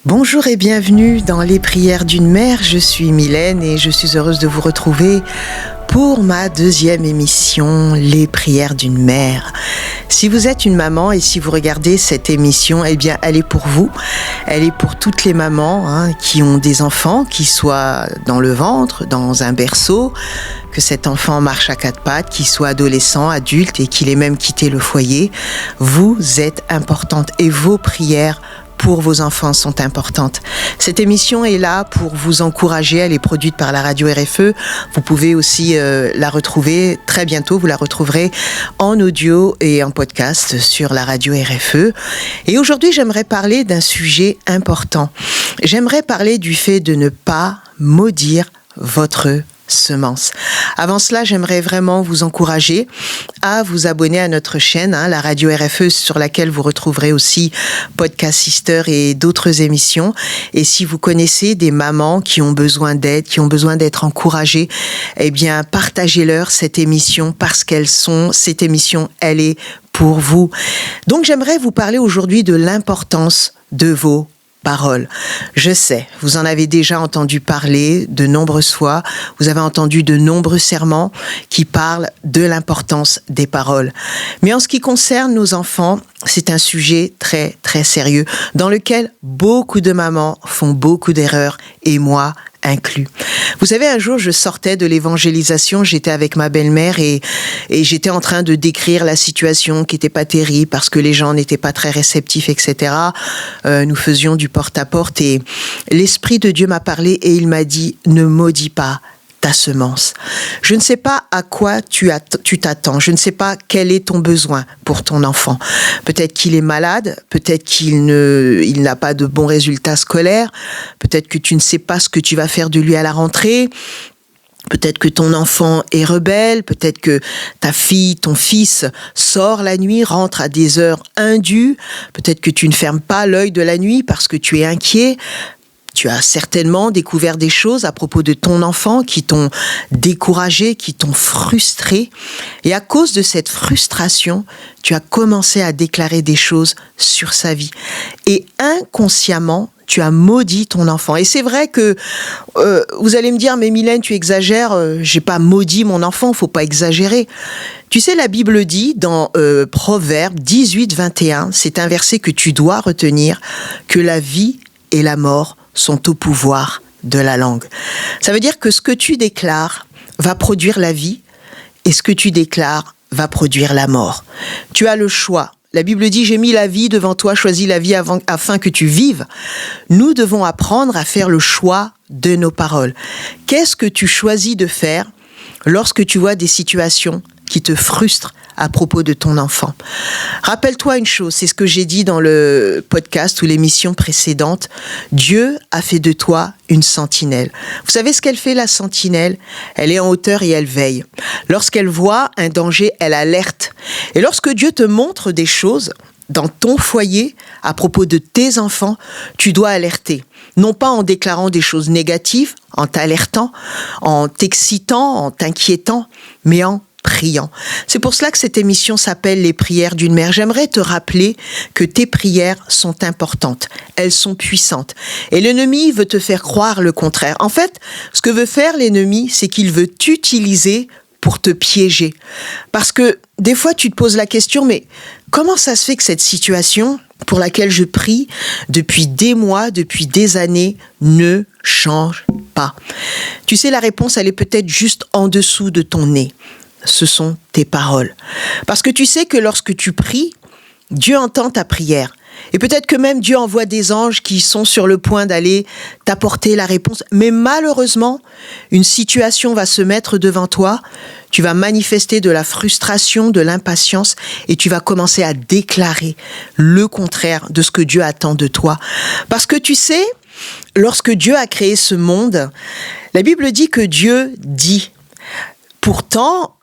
Bonjour et bienvenue dans les prières d'une mère. Je suis Mylène et je suis heureuse de vous retrouver pour ma deuxième émission, les prières d'une mère. Si vous êtes une maman et si vous regardez cette émission, eh bien, elle est pour vous. Elle est pour toutes les mamans qui ont des enfants, qui soient dans le ventre, dans un berceau, que cet enfant marche à quatre pattes, qu'il soit adolescent, adulte et qu'il ait même quitté le foyer. Vous êtes importante et vos prières pour vos enfants sont importantes. Cette émission est là pour vous encourager. Elle est produite par la radio RFE. Vous pouvez aussi la retrouver très bientôt. Vous la retrouverez en audio et en podcast sur la radio RFE. Et aujourd'hui, j'aimerais parler d'un sujet important. J'aimerais parler du fait de ne pas maudire votre semence. Avant cela, j'aimerais vraiment vous encourager à vous abonner à notre chaîne, la radio RFE, sur laquelle vous retrouverez aussi Podcast Sister et d'autres émissions. Et si vous connaissez des mamans qui ont besoin d'aide, qui ont besoin d'être encouragées, eh bien, partagez-leur cette émission parce cette émission, elle est pour vous. Donc, j'aimerais vous parler aujourd'hui de l'importance de vos paroles. Je sais, vous en avez déjà entendu parler de nombreuses fois, vous avez entendu de nombreux sermons qui parlent de l'importance des paroles. Mais en ce qui concerne nos enfants, c'est un sujet très, très sérieux dans lequel beaucoup de mamans font beaucoup d'erreurs et moi inclus. Vous savez, un jour, je sortais de l'évangélisation, j'étais avec ma belle-mère et j'étais en train de décrire la situation qui n'était pas terrible parce que les gens n'étaient pas très réceptifs, etc. Nous faisions du porte-à-porte et l'Esprit de Dieu m'a parlé et il m'a dit « Ne maudis pas ta semence. Je ne sais pas à quoi tu t'attends. Je ne sais pas quel est ton besoin pour ton enfant. Peut-être qu'il est malade, peut-être qu'il n'a pas de bons résultats scolaires, peut-être que tu ne sais pas ce que tu vas faire de lui à la rentrée. Peut-être que ton enfant est rebelle, peut-être que ta fille, ton fils sort la nuit, rentre à des heures indues, peut-être que tu ne fermes pas l'œil de la nuit parce que tu es inquiet. Tu as certainement découvert des choses à propos de ton enfant qui t'ont découragé, qui t'ont frustré. Et à cause de cette frustration, tu as commencé à déclarer des choses sur sa vie. Et inconsciemment, tu as maudit ton enfant. Et c'est vrai que vous allez me dire, mais Mylène, tu exagères, j'ai pas maudit mon enfant, faut pas exagérer. Tu sais, la Bible dit dans Proverbe 18, 21, c'est un verset que tu dois retenir, que la vie et la mort sont au pouvoir de la langue. Ça veut dire que ce que tu déclares va produire la vie et ce que tu déclares va produire la mort. Tu as le choix. La Bible dit « J'ai mis la vie devant toi, choisis la vie afin que tu vives ». Nous devons apprendre à faire le choix de nos paroles. Qu'est-ce que tu choisis de faire lorsque tu vois des situations qui te frustrent à propos de ton enfant? Rappelle-toi une chose, c'est ce que j'ai dit dans le podcast ou l'émission précédente. Dieu a fait de toi une sentinelle. Vous savez ce qu'elle fait, la sentinelle? Elle est en hauteur et elle veille. Lorsqu'elle voit un danger, elle alerte. Et lorsque Dieu te montre des choses dans ton foyer à propos de tes enfants, tu dois alerter. Non pas en déclarant des choses négatives, en t'alertant, en t'excitant, en t'inquiétant, mais en priant. C'est pour cela que cette émission s'appelle les prières d'une mère. J'aimerais te rappeler que tes prières sont importantes. Elles sont puissantes. Et l'ennemi veut te faire croire le contraire. En fait, ce que veut faire l'ennemi, c'est qu'il veut t'utiliser pour te piéger. Parce que des fois, tu te poses la question, mais comment ça se fait que cette situation pour laquelle je prie depuis des mois, depuis des années, ne change pas? Tu sais, la réponse, elle est peut-être juste en dessous de ton nez. Ce sont tes paroles. Parce que tu sais que lorsque tu pries, Dieu entend ta prière. Et peut-être que même Dieu envoie des anges qui sont sur le point d'aller t'apporter la réponse. Mais malheureusement, une situation va se mettre devant toi. Tu vas manifester de la frustration, de l'impatience et tu vas commencer à déclarer le contraire de ce que Dieu attend de toi. Parce que tu sais, lorsque Dieu a créé ce monde, la Bible dit que Dieu dit. Pourtant,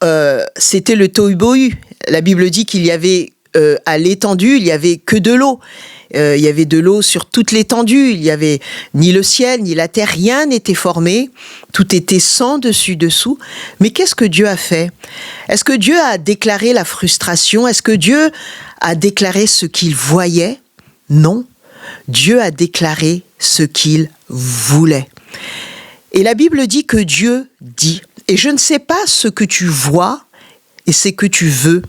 c'était le tohu-bohu. La Bible dit qu'il y avait à l'étendue, il y avait que de l'eau. Il y avait de l'eau sur toute l'étendue. Il y avait ni le ciel, ni la terre, rien n'était formé. Tout était sans dessus-dessous. Mais qu'est-ce que Dieu a fait? Est-ce que Dieu a déclaré la frustration? Est-ce que Dieu a déclaré ce qu'il voyait? Non. Dieu a déclaré ce qu'il voulait. Et la Bible dit que Dieu dit, et je ne sais pas ce que tu vois et ce que tu veux,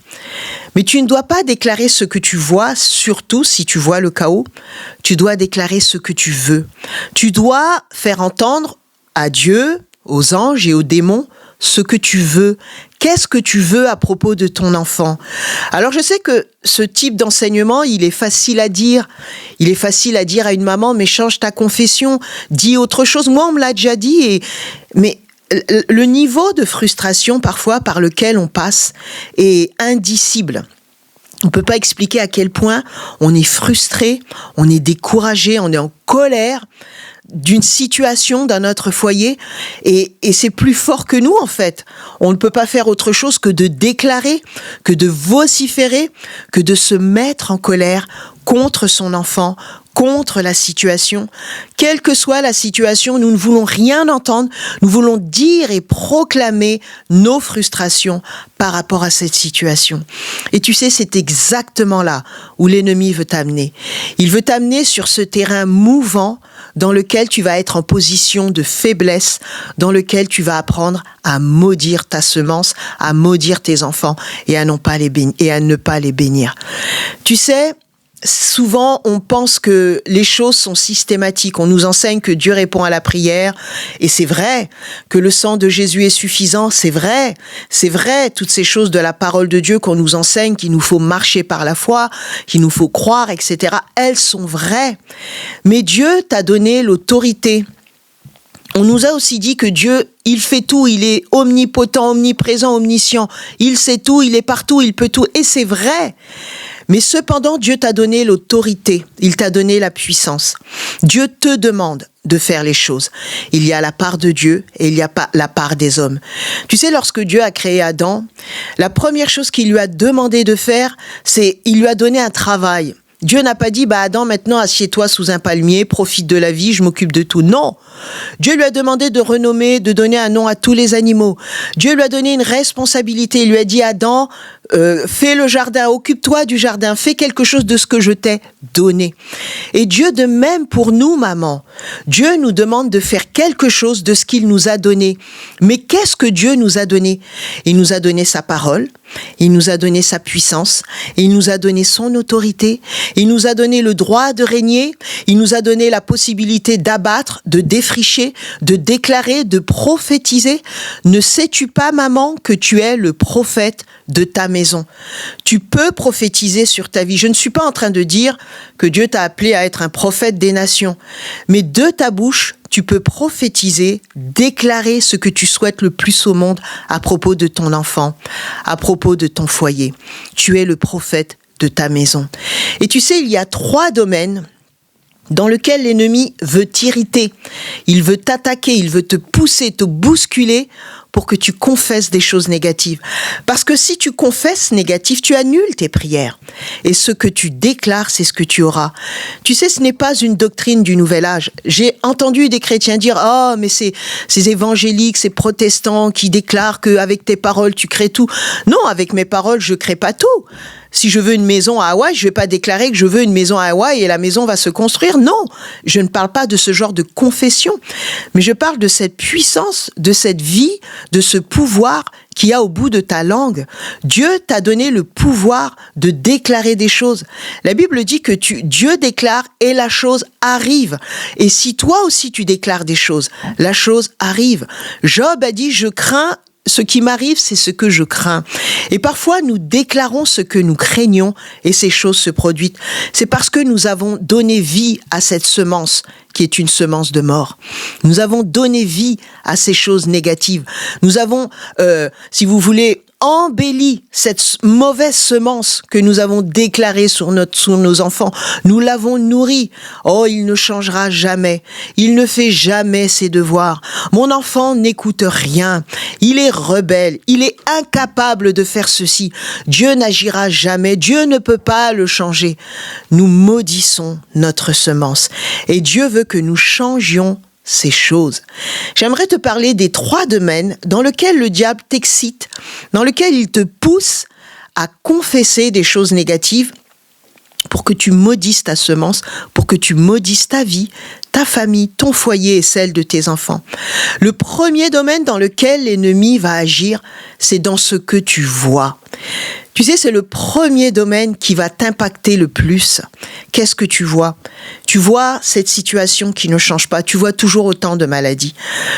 mais tu ne dois pas déclarer ce que tu vois, surtout si tu vois le chaos, tu dois déclarer ce que tu veux. Tu dois faire entendre à Dieu, aux anges et aux démons, ce que tu veux. Qu'est-ce que tu veux à propos de ton enfant? Alors je sais que ce type d'enseignement, il est facile à dire. Il est facile à dire à une maman, mais change ta confession, dis autre chose. Moi, on me l'a déjà dit, mais le niveau de frustration parfois par lequel on passe est indicible. On ne peut pas expliquer à quel point on est frustré, on est découragé, on est en colère d'une situation dans notre foyer et c'est plus fort que nous en fait. On ne peut pas faire autre chose que de déclarer, que de vociférer, que de se mettre en colère contre son enfant, contre la situation. Quelle que soit la situation, nous ne voulons rien entendre, nous voulons dire et proclamer nos frustrations par rapport à cette situation. Et tu sais, c'est exactement là où l'ennemi veut t'amener. Il veut t'amener sur ce terrain mouvant dans lequel tu vas être en position de faiblesse, dans lequel tu vas apprendre à maudire ta semence, à maudire tes enfants et à ne pas les bénir. Tu sais, souvent, on pense que les choses sont systématiques. On nous enseigne que Dieu répond à la prière. Et c'est vrai que le sang de Jésus est suffisant. C'est vrai. Toutes ces choses de la parole de Dieu qu'on nous enseigne, qu'il nous faut marcher par la foi, qu'il nous faut croire, etc. Elles sont vraies. Mais Dieu t'a donné l'autorité. On nous a aussi dit que Dieu, il fait tout, il est omnipotent, omniprésent, omniscient. Il sait tout, il est partout, il peut tout. Et c'est vrai. Mais cependant, Dieu t'a donné l'autorité, il t'a donné la puissance. Dieu te demande de faire les choses. Il y a la part de Dieu et il y a pas la part des hommes. Tu sais, lorsque Dieu a créé Adam, la première chose qu'il lui a demandé de faire, c'est il lui a donné un travail. Dieu n'a pas dit, Adam, maintenant, assieds-toi sous un palmier, profite de la vie, je m'occupe de tout. Non. Dieu lui a demandé de renommer, de donner un nom à tous les animaux. Dieu lui a donné une responsabilité. Il lui a dit, Adam, fais le jardin, occupe-toi du jardin, fais quelque chose de ce que je t'ai donné. Et Dieu de même pour nous, maman. Dieu nous demande de faire quelque chose de ce qu'il nous a donné. Mais qu'est-ce que Dieu nous a donné? Il nous a donné sa parole. Il nous a donné sa puissance, il nous a donné son autorité, il nous a donné le droit de régner, il nous a donné la possibilité d'abattre, de défricher, de déclarer, de prophétiser. Ne sais-tu pas, maman, que tu es le prophète de ta maison? Tu peux prophétiser sur ta vie. Je ne suis pas en train de dire que Dieu t'a appelé à être un prophète des nations, mais de ta bouche, tu peux prophétiser, déclarer ce que tu souhaites le plus au monde à propos de ton enfant, à propos de ton foyer. Tu es le prophète de ta maison. Et tu sais, il y a 3 domaines dans lesquels l'ennemi veut t'irriter. Il veut t'attaquer, il veut te pousser, te bousculer pour que tu confesses des choses négatives. Parce que si tu confesses négatif, tu annules tes prières. Et ce que tu déclares, c'est ce que tu auras. Tu sais, ce n'est pas une doctrine du nouvel âge. J'ai entendu des chrétiens dire « Oh, mais c'est ces évangéliques, ces protestants qui déclarent qu'avec tes paroles, tu crées tout. » Non, avec mes paroles, je ne crée pas tout. Si je veux une maison à Hawaï, je ne vais pas déclarer que je veux une maison à Hawaï et la maison va se construire. Non, je ne parle pas de ce genre de confession, mais je parle de cette puissance, de cette vie, de ce pouvoir qu'il y a au bout de ta langue. Dieu t'a donné le pouvoir de déclarer des choses. La Bible dit que Dieu déclare et la chose arrive. Et si toi aussi tu déclares des choses, la chose arrive. Job a dit, je crains. Ce qui m'arrive, c'est ce que je crains. Et parfois, nous déclarons ce que nous craignons et ces choses se produisent. C'est parce que nous avons donné vie à cette semence qui est une semence de mort. Nous avons donné vie à ces choses négatives. Nous avons, si vous voulez, embelli cette mauvaise semence que nous avons déclarée sur nos enfants. Nous l'avons nourrie. Oh, il ne changera jamais. Il ne fait jamais ses devoirs. Mon enfant n'écoute rien. Il est rebelle. Il est incapable de faire ceci. Dieu n'agira jamais. Dieu ne peut pas le changer. Nous maudissons notre semence. Et Dieu veut que nous changions ces choses. J'aimerais te parler des 3 domaines dans lesquels le diable t'excite, dans lesquels il te pousse à confesser des choses négatives pour que tu maudisses ta semence, pour que tu maudisses ta vie, ta famille, ton foyer et celle de tes enfants. Le premier domaine dans lequel l'ennemi va agir, c'est dans ce que tu vois. Tu sais, c'est le premier domaine qui va t'impacter le plus. Qu'est-ce que tu vois? Tu vois cette situation qui ne change pas. Tu vois toujours autant de maladies.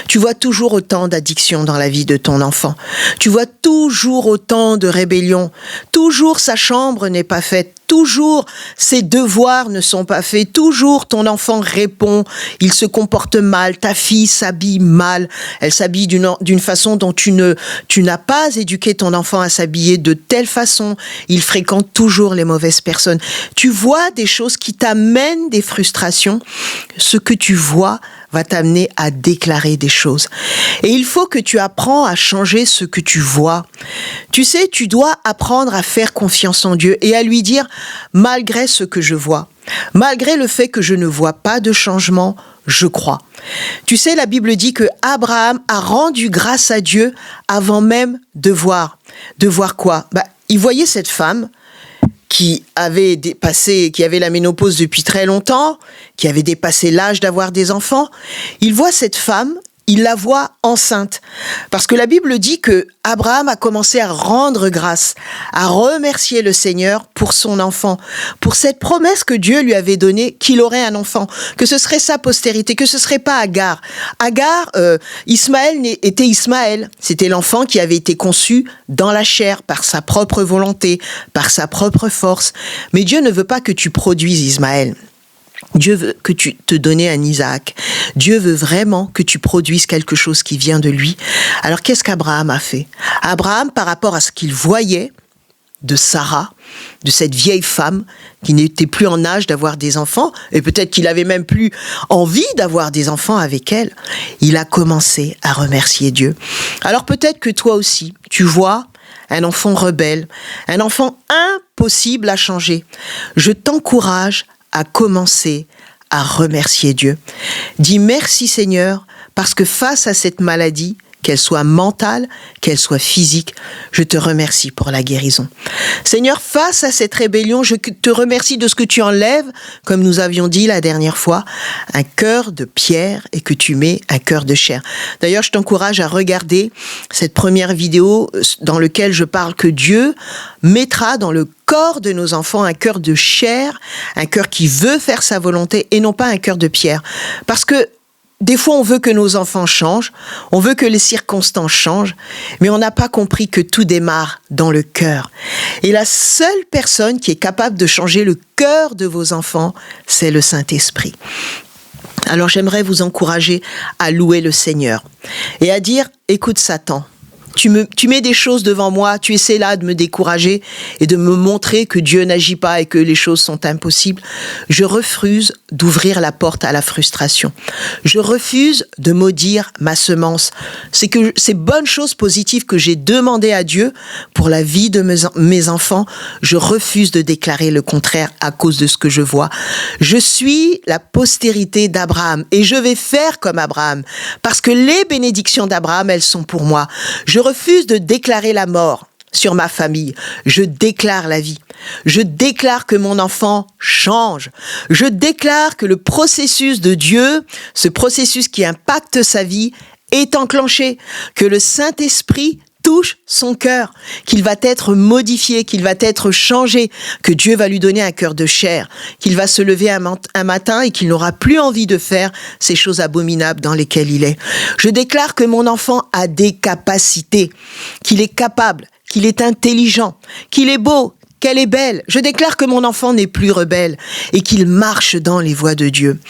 Tu vois toujours autant d'addictions dans la vie de ton enfant. Tu vois toujours autant de rébellions. Toujours sa chambre n'est pas faite. Toujours ses devoirs ne sont pas faits. Toujours ton enfant répond. Il se comporte mal. Ta fille s'habille mal. Elle s'habille d'une façon dont tu n'as pas éduqué ton enfant à s'habiller de telle façon. Il fréquente toujours les mauvaises personnes. Tu vois des choses qui t'amènent des frustrations. Ce que tu vois va t'amener à déclarer des choses. Et il faut que tu apprends à changer ce que tu vois. Tu sais, tu dois apprendre à faire confiance en Dieu et à lui dire, malgré ce que je vois, malgré le fait que je ne vois pas de changement, je crois. Tu sais, la Bible dit que Abraham a rendu grâce à Dieu avant même de voir. De voir quoi? Il voyait cette femme qui avait la ménopause depuis très longtemps, qui avait dépassé l'âge d'avoir des enfants. Il voit cette femme, il la voit enceinte. Parce que la Bible dit que Abraham a commencé à rendre grâce, à remercier le Seigneur pour son enfant, pour cette promesse que Dieu lui avait donnée qu'il aurait un enfant, que ce serait sa postérité, que ce serait pas Agar. Agar, Ismaël était Ismaël. C'était l'enfant qui avait été conçu dans la chair, par sa propre volonté, par sa propre force. Mais Dieu ne veut pas que tu produises Ismaël. Dieu veut que tu te donnes un Isaac. Dieu veut vraiment que tu produises quelque chose qui vient de lui. Alors qu'est-ce qu'Abraham a fait? Abraham, par rapport à ce qu'il voyait de Sarah, de cette vieille femme qui n'était plus en âge d'avoir des enfants, et peut-être qu'il avait même plus envie d'avoir des enfants avec elle, il a commencé à remercier Dieu. Alors peut-être que toi aussi, tu vois un enfant rebelle, un enfant impossible à changer. Je t'encourage à commencer à remercier Dieu. Dis merci Seigneur, parce que face à cette maladie, qu'elle soit mentale, qu'elle soit physique, je te remercie pour la guérison. Seigneur, face à cette rébellion, je te remercie de ce que tu enlèves, comme nous avions dit la dernière fois, un cœur de pierre et que tu mets un cœur de chair. D'ailleurs, je t'encourage à regarder cette première vidéo dans laquelle je parle que Dieu mettra dans le corps de nos enfants un cœur de chair, un cœur qui veut faire sa volonté et non pas un cœur de pierre. Parce que des fois, on veut que nos enfants changent, on veut que les circonstances changent, mais on n'a pas compris que tout démarre dans le cœur. Et la seule personne qui est capable de changer le cœur de vos enfants, c'est le Saint-Esprit. Alors j'aimerais vous encourager à louer le Seigneur et à dire, écoute Satan, tu mets des choses devant moi, tu essaies là de me décourager et de me montrer que Dieu n'agit pas et que les choses sont impossibles. Je refuse d'ouvrir la porte à la frustration. Je refuse de maudire ma semence. C'est que ces bonnes choses positives que j'ai demandées à Dieu pour la vie de mes enfants, je refuse de déclarer le contraire à cause de ce que je vois. Je suis la postérité d'Abraham et je vais faire comme Abraham parce que les bénédictions d'Abraham, elles sont pour moi. Je refuse de déclarer la mort sur ma famille. Je déclare la vie. Je déclare que mon enfant change. Je déclare que le processus de Dieu, ce processus qui impacte sa vie, est enclenché. Que le Saint-Esprit touche son cœur, qu'il va être modifié, qu'il va être changé, que Dieu va lui donner un cœur de chair, qu'il va se lever un matin et qu'il n'aura plus envie de faire ces choses abominables dans lesquelles il est. Je déclare que mon enfant a des capacités, qu'il est capable, qu'il est intelligent, qu'il est beau, qu'elle est belle. Je déclare que mon enfant n'est plus rebelle et qu'il marche dans les voies de Dieu.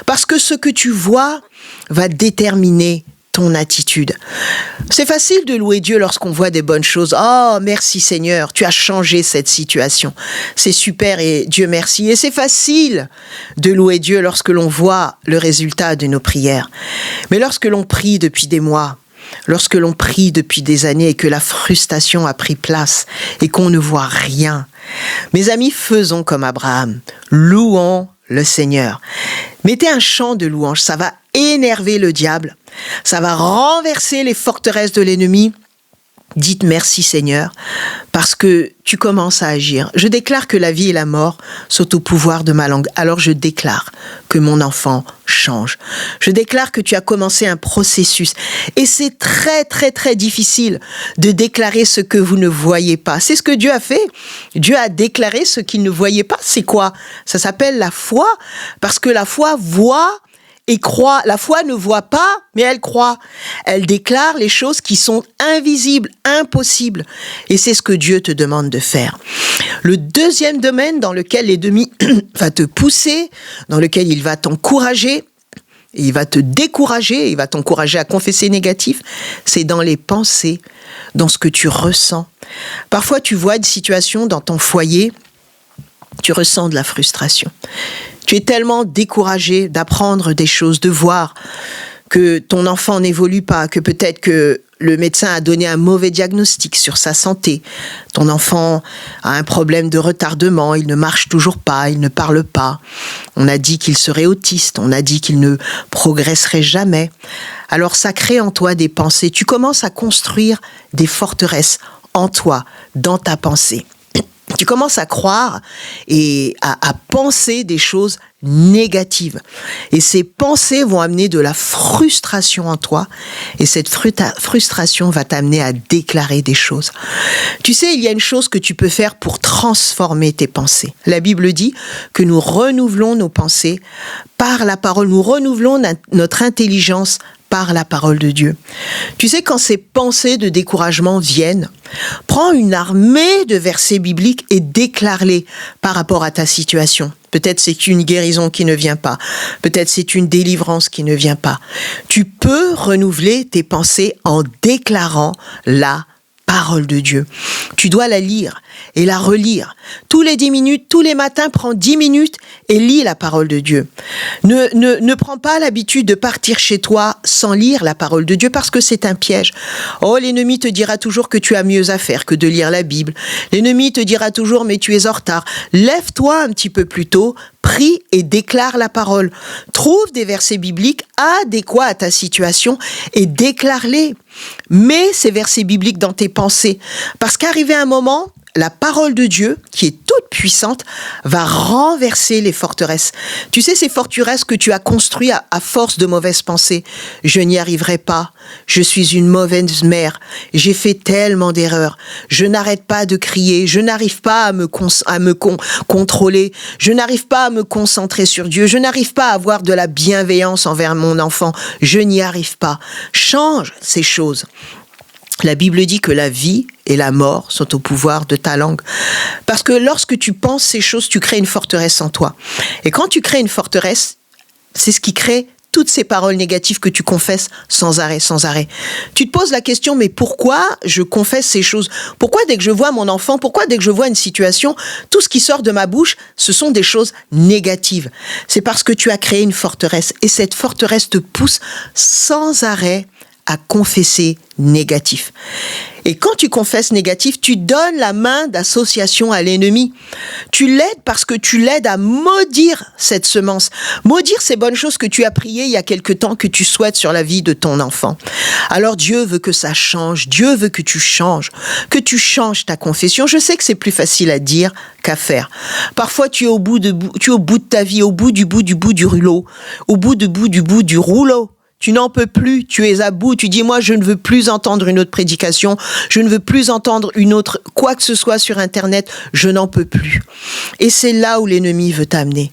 Parce que ce que tu vois va déterminer ton attitude. C'est facile de louer Dieu lorsqu'on voit des bonnes choses. Oh, merci Seigneur, tu as changé cette situation. C'est super et Dieu merci. Et c'est facile de louer Dieu lorsque l'on voit le résultat de nos prières. Mais lorsque l'on prie depuis des mois, lorsque l'on prie depuis des années et que la frustration a pris place et qu'on ne voit rien, mes amis, faisons comme Abraham. Louons le Seigneur. Mettez un chant de louange, ça va énerver le diable, ça va renverser les forteresses de l'ennemi. Dites merci Seigneur, parce que tu commences à agir. Je déclare que la vie et la mort sont au pouvoir de ma langue. Alors je déclare que mon enfant change. Je déclare que tu as commencé un processus. Et c'est très, très, très difficile de déclarer ce que vous ne voyez pas. C'est ce que Dieu a fait. Dieu a déclaré ce qu'il ne voyait pas. C'est quoi? Ça s'appelle la foi, parce que la foi voit et croit. La foi ne voit pas, mais elle croit. Elle déclare les choses qui sont invisibles, impossibles. Et c'est ce que Dieu te demande de faire. Le deuxième domaine dans lequel l'ennemi va te pousser, dans lequel il va t'encourager, et il va te décourager, il va t'encourager à confesser négatif, c'est dans les pensées, dans ce que tu ressens. Parfois, tu vois une situation dans ton foyer, tu ressens de la frustration. Tu es tellement découragé d'apprendre des choses, de voir que ton enfant n'évolue pas, que peut-être que le médecin a donné un mauvais diagnostic sur sa santé. Ton enfant a un problème de retardement, il ne marche toujours pas, il ne parle pas. On a dit qu'il serait autiste, on a dit qu'il ne progresserait jamais. Alors ça crée en toi des pensées. Tu commences à construire des forteresses en toi, dans ta pensée. Tu commences à croire et à penser des choses négatives. Et ces pensées vont amener de la frustration en toi. Et cette frustration va t'amener à déclarer des choses. Tu sais, il y a une chose que tu peux faire pour transformer tes pensées. La Bible dit que nous renouvelons nos pensées par la parole. Nous renouvelons notre intelligence par la parole de Dieu. Tu sais, quand ces pensées de découragement viennent, prends une armée de versets bibliques et déclare-les par rapport à ta situation. Peut-être c'est une guérison qui ne vient pas. Peut-être c'est une délivrance qui ne vient pas. Tu peux renouveler tes pensées en déclarant la parole de Dieu. Tu dois la lire et la relire. Tous les 10 minutes, tous les matins, prends 10 minutes et lis la parole de Dieu. Ne prends pas l'habitude de partir chez toi sans lire la parole de Dieu parce que c'est un piège. Oh, l'ennemi te dira toujours que tu as mieux à faire que de lire la Bible. L'ennemi te dira toujours, mais tu es en retard. Lève-toi un petit peu plus tôt, prie et déclare la parole. Trouve des versets bibliques adéquats à ta situation et déclare-les. Mets ces versets bibliques dans tes pensées. Parce qu'arrivé un moment, la parole de Dieu, qui est toute puissante, va renverser les forteresses. Tu sais, ces forteresses que tu as construites à force de mauvaises pensées. Je n'y arriverai pas. Je suis une mauvaise mère. J'ai fait tellement d'erreurs. Je n'arrête pas de crier. Je n'arrive pas à me contrôler. Je n'arrive pas à me concentrer sur Dieu. Je n'arrive pas à avoir de la bienveillance envers mon enfant. Je n'y arrive pas. Change ces choses. La Bible dit que la vie et la mort sont au pouvoir de ta langue. Parce que lorsque tu penses ces choses, tu crées une forteresse en toi. Et quand tu crées une forteresse, c'est ce qui crée toutes ces paroles négatives que tu confesses sans arrêt, sans arrêt. Tu te poses la question, mais pourquoi je confesse ces choses? Pourquoi dès que je vois mon enfant, pourquoi dès que je vois une situation, tout ce qui sort de ma bouche, ce sont des choses négatives? C'est parce que tu as créé une forteresse. Et cette forteresse te pousse sans arrêt à confesser négatif. Et quand tu confesses négatif, tu donnes la main d'association à l'ennemi. Tu l'aides parce que tu l'aides à maudire cette semence. Maudire ces bonnes choses que tu as priées il y a quelque temps, que tu souhaites sur la vie de ton enfant. Alors Dieu veut que ça change. Dieu veut que tu changes ta confession. Je sais que c'est plus facile à dire qu'à faire. Parfois, tu es au bout de ta vie, au bout du rouleau. Au bout du rouleau. Tu n'en peux plus, tu es à bout, tu dis, moi, je ne veux plus entendre une autre prédication, je ne veux plus entendre une autre, quoi que ce soit sur Internet, je n'en peux plus. Et c'est là où l'ennemi veut t'amener.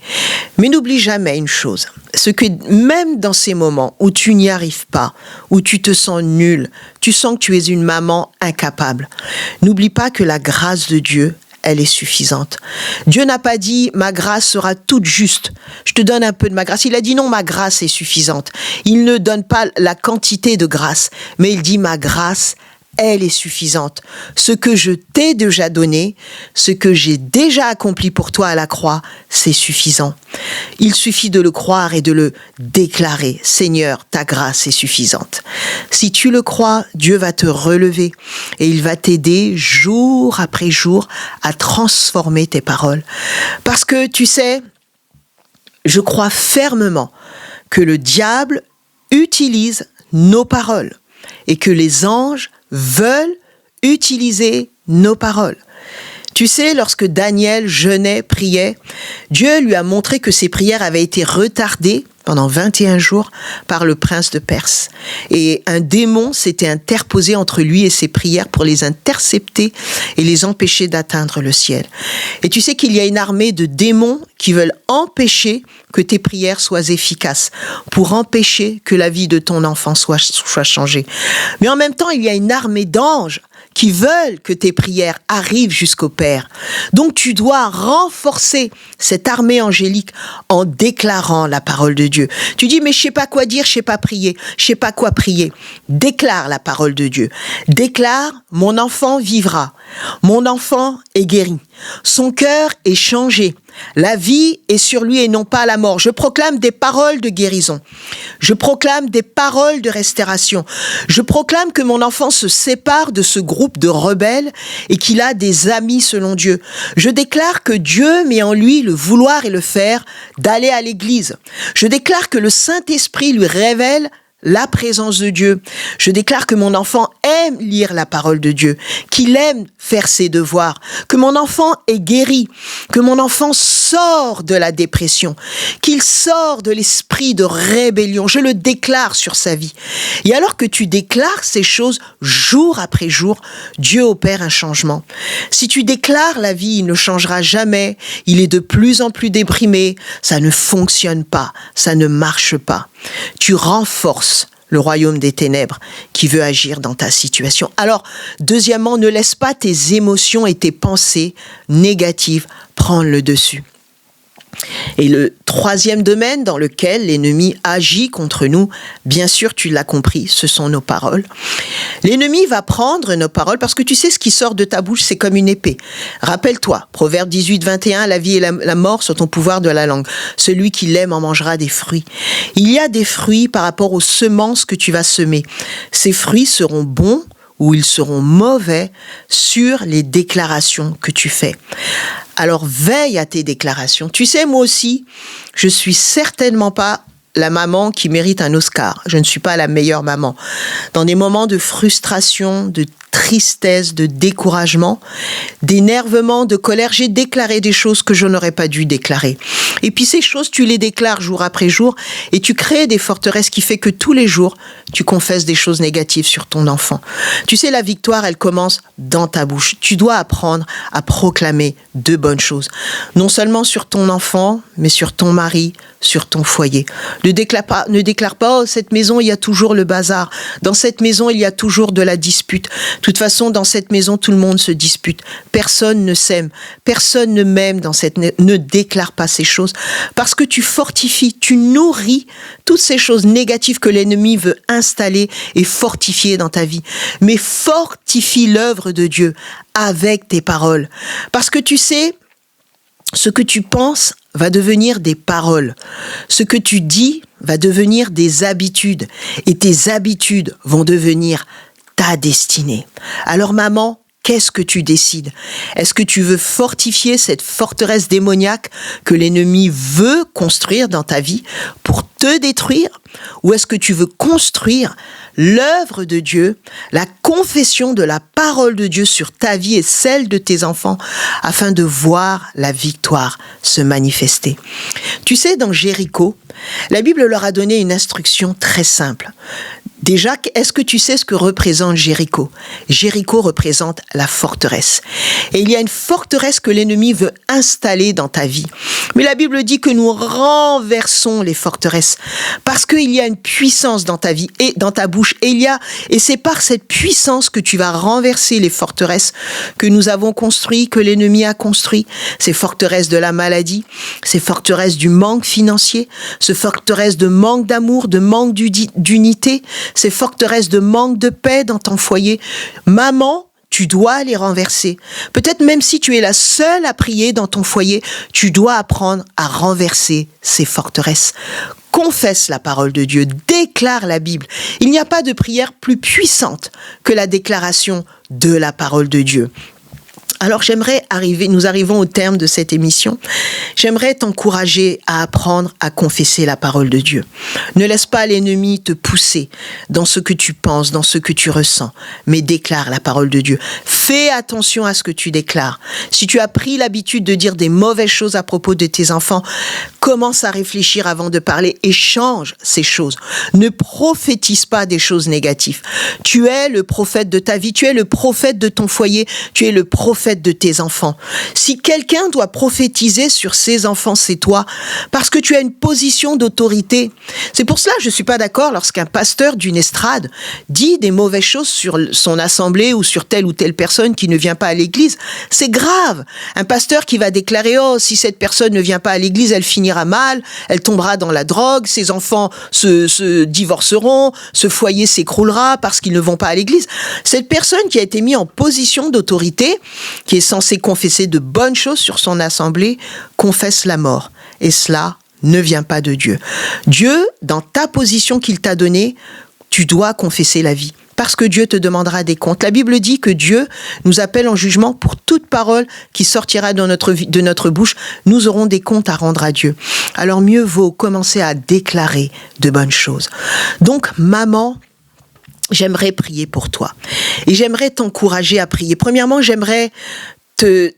Mais n'oublie jamais une chose, ce que même dans ces moments où tu n'y arrives pas, où tu te sens nul, tu sens que tu es une maman incapable, n'oublie pas que la grâce de Dieu, elle est suffisante. Dieu n'a pas dit « ma grâce sera toute juste, je te donne un peu de ma grâce ». Il a dit « non, ma grâce est suffisante ». Il ne donne pas la quantité de grâce, mais il dit « ma grâce, elle est suffisante. Ce que je t'ai déjà donné, ce que j'ai déjà accompli pour toi à la croix, c'est suffisant. Il suffit de le croire et de le déclarer. Seigneur, ta grâce est suffisante. Si tu le crois, Dieu va te relever et il va t'aider jour après jour à transformer tes paroles. Parce que tu sais, je crois fermement que le diable utilise nos paroles et que les anges veulent utiliser nos paroles. Tu sais, lorsque Daniel jeûnait, priait, Dieu lui a montré que ses prières avaient été retardées pendant 21 jours par le prince de Perse. Et un démon s'était interposé entre lui et ses prières pour les intercepter et les empêcher d'atteindre le ciel. Et tu sais qu'il y a une armée de démons qui veulent empêcher que tes prières soient efficaces, pour empêcher que la vie de ton enfant soit changée. Mais en même temps, il y a une armée d'anges qui veulent que tes prières arrivent jusqu'au Père. Donc tu dois renforcer cette armée angélique en déclarant la parole de Dieu. Tu dis, mais je sais pas quoi dire, je sais pas prier, je sais pas quoi prier. Déclare la parole de Dieu. Déclare, mon enfant vivra. Mon enfant est guéri. Son cœur est changé. La vie est sur lui et non pas la mort. Je proclame des paroles de guérison. Je proclame des paroles de restauration. Je proclame que mon enfant se sépare de ce groupe de rebelles et qu'il a des amis selon Dieu. Je déclare que Dieu met en lui le vouloir et le faire d'aller à l'église. Je déclare que le Saint-Esprit lui révèle la présence de Dieu. Je déclare que mon enfant aime lire la parole de Dieu, qu'il aime faire ses devoirs, que mon enfant est guéri, que mon enfant sort de la dépression, qu'il sort de l'esprit de rébellion. Je le déclare sur sa vie. Et alors que tu déclares ces choses jour après jour, Dieu opère un changement. Si tu déclares la vie, il ne changera jamais, il est de plus en plus déprimé, ça ne fonctionne pas, ça ne marche pas. Tu renforces le royaume des ténèbres qui veut agir dans ta situation. Alors, deuxièmement, ne laisse pas tes émotions et tes pensées négatives prendre le dessus. Et le troisième domaine dans lequel l'ennemi agit contre nous, bien sûr, tu l'as compris, ce sont nos paroles. L'ennemi va prendre nos paroles parce que tu sais, ce qui sort de ta bouche, c'est comme une épée. Rappelle-toi, Proverbe 18, 21, la vie et la mort sont au pouvoir de la langue. Celui qui l'aime en mangera des fruits. Il y a des fruits par rapport aux semences que tu vas semer. Ces fruits seront bons ou ils seront mauvais sur les déclarations que tu fais. Alors veille à tes déclarations. Tu sais, moi aussi, je suis certainement pas la maman qui mérite un Oscar. Je ne suis pas la meilleure maman. Dans des moments de frustration, de tristesse, de découragement, d'énervement, de colère, j'ai déclaré des choses que je n'aurais pas dû déclarer. Et puis ces choses, tu les déclares jour après jour et tu crées des forteresses qui fait que tous les jours, tu confesses des choses négatives sur ton enfant. Tu sais, la victoire, elle commence dans ta bouche. Tu dois apprendre à proclamer de bonnes choses. Non seulement sur ton enfant, mais sur ton mari, sur ton foyer. Ne déclare pas, oh, cette maison, il y a toujours le bazar. Dans cette maison, il y a toujours de la dispute. De toute façon, dans cette maison, tout le monde se dispute. Personne ne s'aime. Personne ne m'aime dans cette... Ne déclare pas ces choses. Parce que tu fortifies, tu nourris toutes ces choses négatives que l'ennemi veut installer et fortifier dans ta vie. Mais fortifie l'œuvre de Dieu avec tes paroles. Parce que tu sais, ce que tu penses va devenir des paroles. Ce que tu dis va devenir des habitudes. Et tes habitudes vont devenir ta destinée. Alors maman, qu'est-ce que tu décides? Est-ce que tu veux fortifier cette forteresse démoniaque que l'ennemi veut construire dans ta vie pour te détruire? Ou est-ce que tu veux construire l'œuvre de Dieu, la confession de la parole de Dieu sur ta vie et celle de tes enfants afin de voir la victoire se manifester? Tu sais, dans Jéricho, la Bible leur a donné une instruction très simple. Déjà, est-ce que tu sais ce que représente Jéricho? Jéricho représente la forteresse. Et il y a une forteresse que l'ennemi veut installer dans ta vie. Mais la Bible dit que nous renversons les forteresses parce qu'il y a une puissance dans ta vie et dans ta bouche. Et c'est par cette puissance que tu vas renverser les forteresses que nous avons construites, que l'ennemi a construites. Ces forteresses de la maladie, ces forteresses du manque financier, ces forteresses de manque d'amour, de manque d'unité, ces forteresses de manque de paix dans ton foyer. Maman, tu dois les renverser. Peut-être même si tu es la seule à prier dans ton foyer, tu dois apprendre à renverser ces forteresses. Confesse la parole de Dieu, déclare la Bible. Il n'y a pas de prière plus puissante que la déclaration de la parole de Dieu. Alors nous arrivons au terme de cette émission. J'aimerais t'encourager à apprendre à confesser la parole de Dieu. Ne laisse pas l'ennemi te pousser dans ce que tu penses, dans ce que tu ressens, mais déclare la parole de Dieu. Fais attention à ce que tu déclares. Si tu as pris l'habitude de dire des mauvaises choses à propos de tes enfants, commence à réfléchir avant de parler et change ces choses. Ne prophétise pas des choses négatives. Tu es le prophète de ta vie, tu es le prophète de ton foyer, tu es le prophète de tes enfants. Si quelqu'un doit prophétiser sur ses enfants, c'est toi, parce que tu as une position d'autorité. C'est pour cela que je ne suis pas d'accord lorsqu'un pasteur d'une estrade dit des mauvaises choses sur son assemblée ou sur telle ou telle personne qui ne vient pas à l'église. C'est grave. Un pasteur qui va déclarer « Oh, si cette personne ne vient pas à l'église, elle finira mal, elle tombera dans la drogue, ses enfants se divorceront, ce foyer s'écroulera parce qu'ils ne vont pas à l'église. » Cette personne qui a été mise en position d'autorité, qui est censé confesser de bonnes choses sur son assemblée, confesse la mort. Et cela ne vient pas de Dieu. Dieu, dans ta position qu'il t'a donnée, tu dois confesser la vie. Parce que Dieu te demandera des comptes. La Bible dit que Dieu nous appelle en jugement pour toute parole qui sortira de notre bouche. Nous aurons des comptes à rendre à Dieu. Alors mieux vaut commencer à déclarer de bonnes choses. Donc, maman, j'aimerais prier pour toi. Et j'aimerais t'encourager à prier. Premièrement, j'aimerais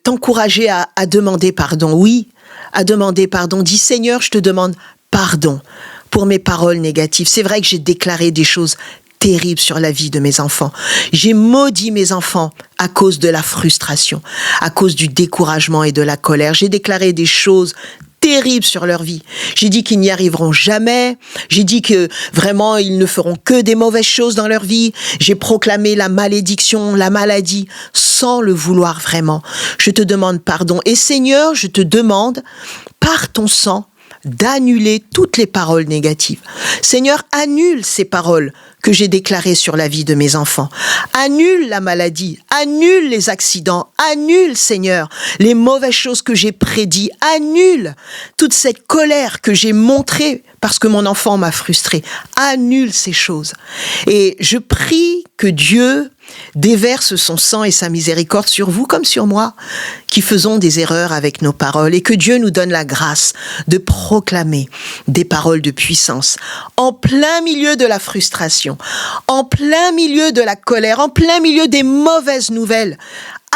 t'encourager à demander pardon. Oui, à demander pardon. Dis, Seigneur, je te demande pardon pour mes paroles négatives. C'est vrai que j'ai déclaré des choses terribles sur la vie de mes enfants. J'ai maudit mes enfants à cause de la frustration, à cause du découragement et de la colère. J'ai déclaré des choses terribles sur leur vie. J'ai dit qu'ils n'y arriveront jamais. J'ai dit que vraiment, ils ne feront que des mauvaises choses dans leur vie. J'ai proclamé la malédiction, la maladie, sans le vouloir vraiment. Je te demande pardon. Et Seigneur, je te demande, par ton sang, d'annuler toutes les paroles négatives. Seigneur, annule ces paroles que j'ai déclarées sur la vie de mes enfants. Annule la maladie, annule les accidents, annule, Seigneur, les mauvaises choses que j'ai prédit, annule toute cette colère que j'ai montrée parce que mon enfant m'a frustré. Annule ces choses. Et je prie que Dieu déverse son sang et sa miséricorde sur vous comme sur moi, qui faisons des erreurs avec nos paroles, et que Dieu nous donne la grâce de proclamer des paroles de puissance en plein milieu de la frustration, en plein milieu de la colère, en plein milieu des mauvaises nouvelles.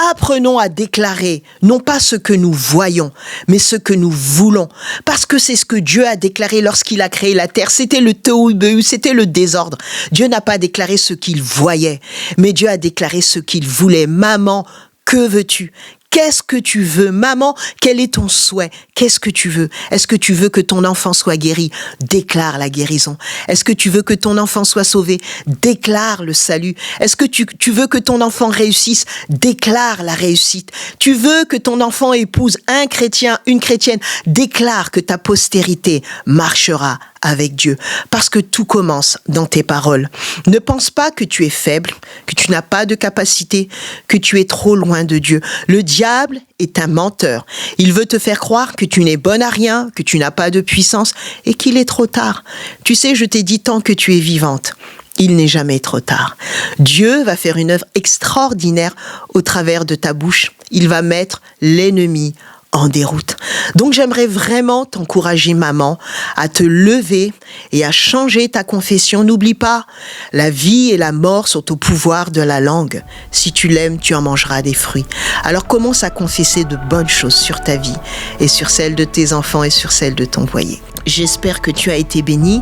Apprenons à déclarer, non pas ce que nous voyons, mais ce que nous voulons. Parce que c'est ce que Dieu a déclaré lorsqu'il a créé la terre. C'était le tohu-bohu, c'était le désordre. Dieu n'a pas déclaré ce qu'il voyait, mais Dieu a déclaré ce qu'il voulait. Maman, que veux-tu ? Qu'est-ce que tu veux? Maman, quel est ton souhait? Qu'est-ce que tu veux? Est-ce que tu veux que ton enfant soit guéri? Déclare la guérison. Est-ce que tu veux que ton enfant soit sauvé? Déclare le salut. Est-ce que tu veux que ton enfant réussisse? Déclare la réussite. Tu veux que ton enfant épouse un chrétien, une chrétienne? Déclare que ta postérité marchera avec Dieu, parce que tout commence dans tes paroles. Ne pense pas que tu es faible, que tu n'as pas de capacité, que tu es trop loin de Dieu. Le diable est un menteur. Il veut te faire croire que tu n'es bonne à rien, que tu n'as pas de puissance et qu'il est trop tard. Tu sais, je t'ai dit tant que tu es vivante. Il n'est jamais trop tard. Dieu va faire une œuvre extraordinaire au travers de ta bouche. Il va mettre l'ennemi en déroute. Donc j'aimerais vraiment t'encourager, maman, à te lever et à changer ta confession. N'oublie pas, la vie et la mort sont au pouvoir de la langue. Si tu l'aimes, tu en mangeras des fruits. Alors commence à confesser de bonnes choses sur ta vie et sur celle de tes enfants et sur celle de ton foyer. J'espère que tu as été béni.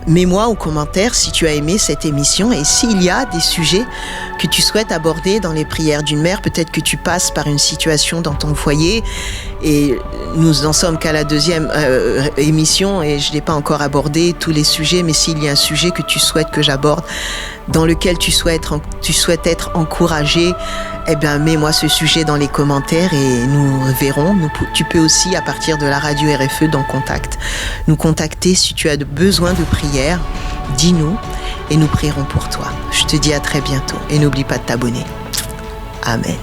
Mets-moi en commentaire si tu as aimé cette émission et s'il y a des sujets que tu souhaites aborder dans les prières d'une mère. Peut-être que tu passes par une situation dans ton foyer et nous en sommes qu'à la deuxième émission et je n'ai pas encore abordé tous les sujets, mais s'il y a un sujet que tu souhaites que j'aborde, dans lequel tu souhaites être encouragé, eh bien, mets-moi ce sujet dans les commentaires et nous verrons. Tu peux aussi, à partir de la radio RFE, dans Contact, nous contacter si tu as besoin de prière. Dis-nous et nous prierons pour toi. Je te dis à très bientôt et n'oublie pas de t'abonner. Amen.